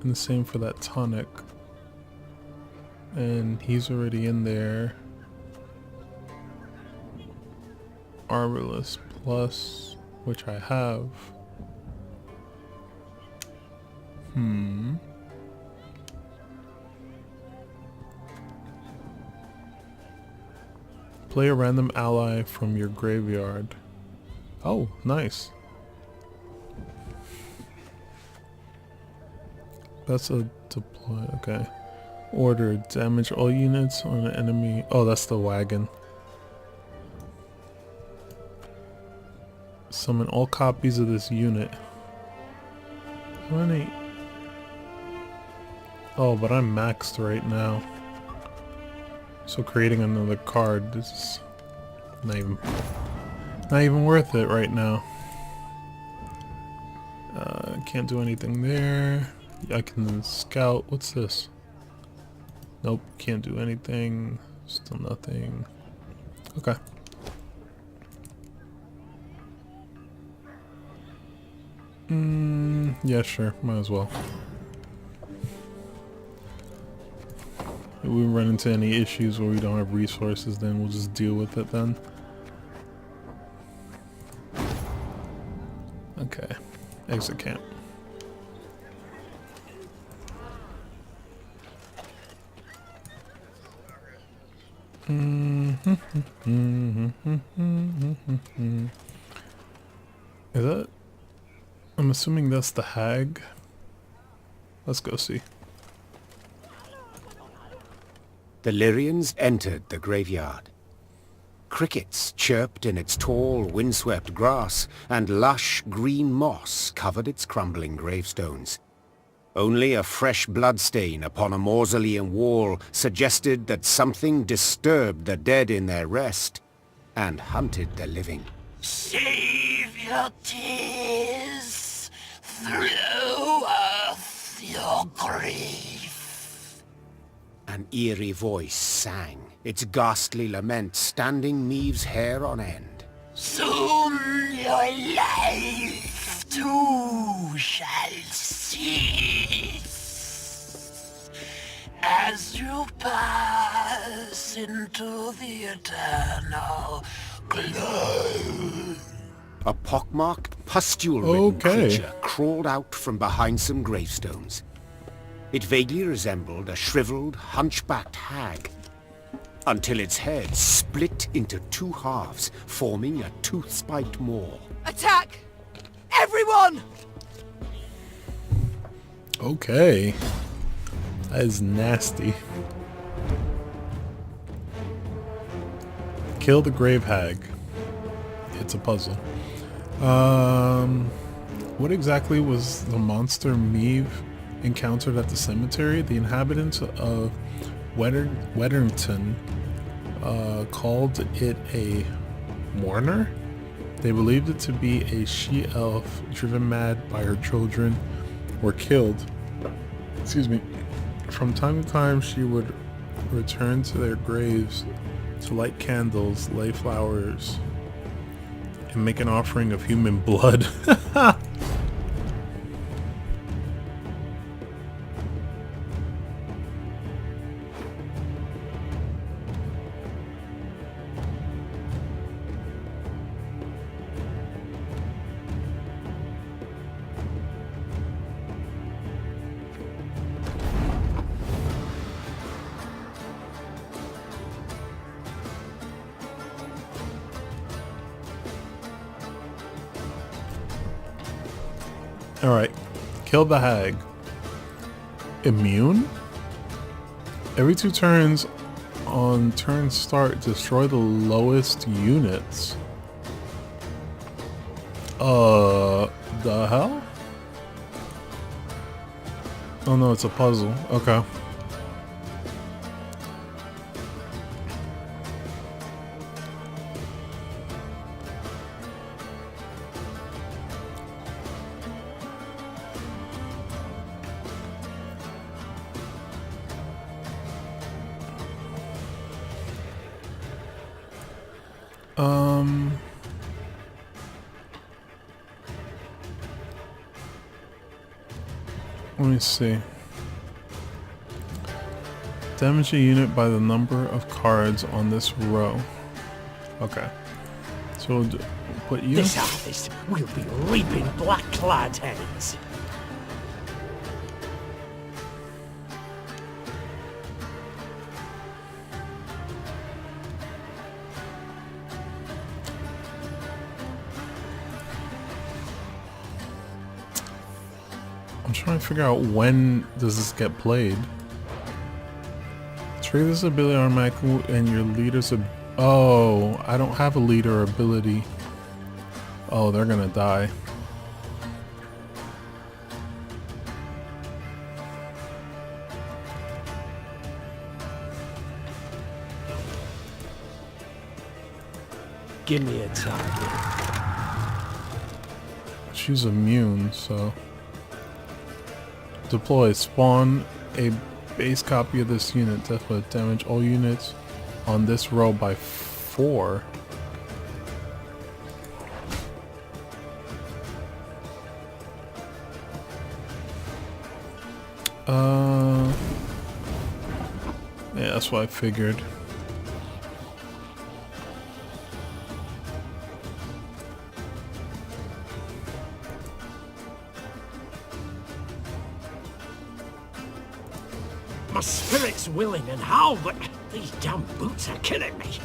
And the same for that tonic. And he's already in there. Arborless Plus, which I have. Play a random ally from your graveyard. Oh, nice. That's a deploy, okay. Order, damage all units on an enemy. Oh, that's the wagon. Summon all copies of this unit. How many? Oh, but I'm maxed right now. So creating another card is not even worth it right now. Can't do anything there. I can scout. What's this? Nope, can't do anything. Still nothing. Okay. Yeah, sure. Might as well. If we run into any issues where we don't have resources, then we'll just deal with it then. Okay. Exit camp. Is that? I'm assuming that's the hag. Let's go see. The Lyrians entered the graveyard. Crickets chirped in its tall, windswept grass, and lush green moss covered its crumbling gravestones. Only a fresh bloodstain upon a mausoleum wall suggested that something disturbed the dead in their rest and hunted the living. Save your tears, throw earth your grief. An eerie voice sang, its ghastly lament standing Maeve's hair on end. Soon your life too shall cease as you pass into the eternal glow. A pockmarked, pustule-ridden creature crawled out from behind some gravestones. It vaguely resembled a shriveled, hunchbacked hag, until its head split into two halves, forming a tooth-spiked maw. Attack! Everyone! Okay. That is nasty. Kill the grave hag. It's a puzzle. What exactly was the monster Maeve encountered at the cemetery? The inhabitants of Wedderton called it a mourner. They believed it to be a she-elf driven mad by her children or killed. Excuse me. From time to time, she would return to their graves to light candles, lay flowers, and make an offering of human blood. Alright, kill the hag. Immune? Every 2 turns on turn start, destroy the lowest units. The hell? Oh no, it's a puzzle. Okay. Let me see. Damage a unit by the number of cards on this row. Okay. So we'll put you. This harvest will be reaping black-clad heads. I'm trying to figure out when does this get played. Trigger this ability automatically and your leader's oh, I don't have a leader ability. Oh, they're gonna die. Give me a target. She's immune, so. Deploy. Spawn a base copy of this unit. Death will damage all units on this row by 4. Yeah, that's what I figured. My spirit's willing and how, but these damn boots are killing me.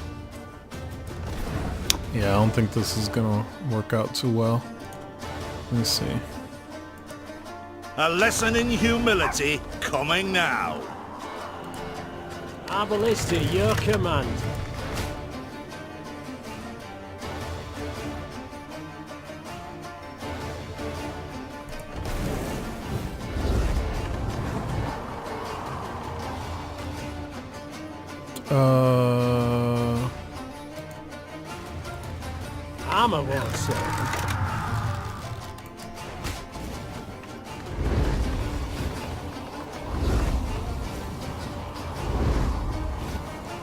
Yeah, I don't think this is gonna work out too well. Let's see. A lesson in humility coming now. Our ballista, your command. Armor well, sir.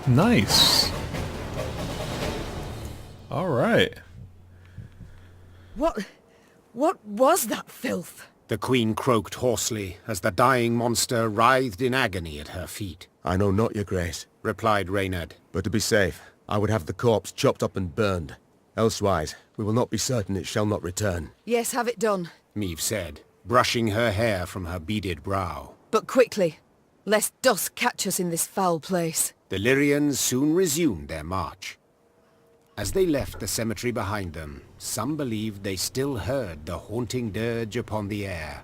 Nice. All right. What was that filth? The queen croaked hoarsely as the dying monster writhed in agony at her feet. I know not, your grace, Replied Reynard. but to be safe, I would have the corpse chopped up and burned. Elsewise, we will not be certain it shall not return. Yes, have it done. Meve said, brushing her hair from her beaded brow. But quickly, lest dust catch us in this foul place. The Lyrians soon resumed their march. As they left the cemetery behind them, some believed they still heard the haunting dirge upon the air.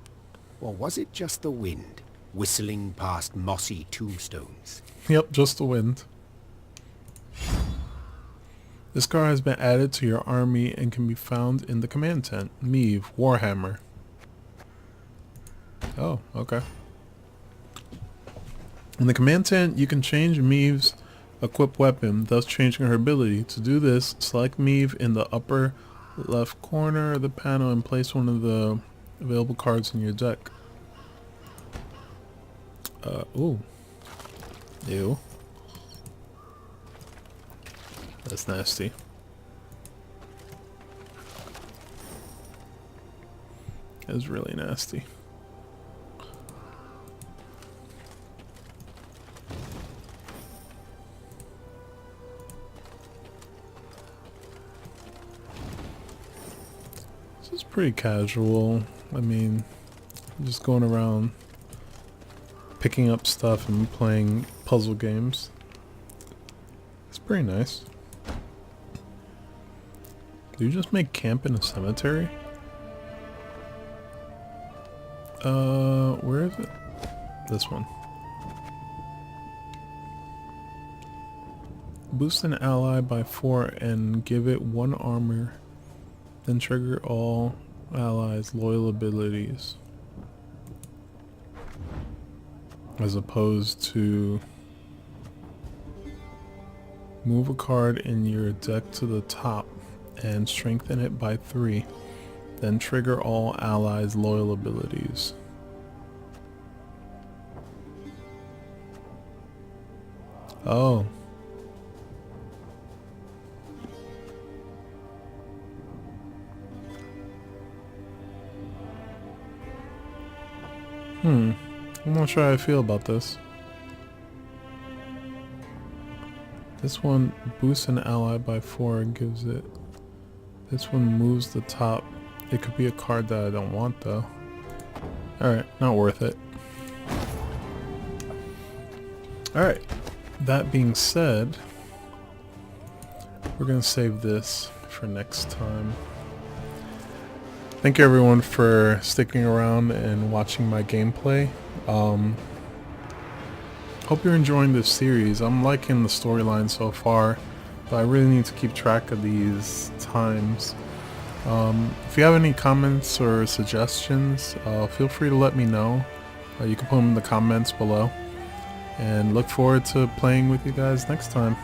Or was it just the wind, whistling past mossy tombstones? Yep, just the wind. This card has been added to your army and can be found in the command tent. Meve, Warhammer. Oh, okay. In the command tent, you can change Meve's equipped weapon, thus changing her ability. To do this, select Meve in the upper left corner of the panel and place one of the available cards in your deck. Ooh. Ew. That's nasty. That's really nasty. This is pretty casual. I mean, just going around picking up stuff and playing puzzle games. It's pretty nice. Do you just make camp in a cemetery? Where is it? This one. Boost an ally by 4 and give it 1 armor. Then trigger all allies' loyal abilities. As opposed to move a card in your deck to the top and strengthen it by 3. Then trigger all allies' loyal abilities. Oh. I'm not sure how I feel about this. This one boosts an ally by 4 and gives it. This one moves the top. It could be a card that I don't want though. Alright, not worth it. Alright, that being said, we're going to save this for next time. Thank you everyone for sticking around and watching my gameplay. Hope you're enjoying this series. I'm liking the storyline so far, but I really need to keep track of these times. If you have any comments or suggestions, feel free to let me know. You can put them in the comments below. And look forward to playing with you guys next time.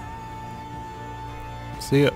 See ya.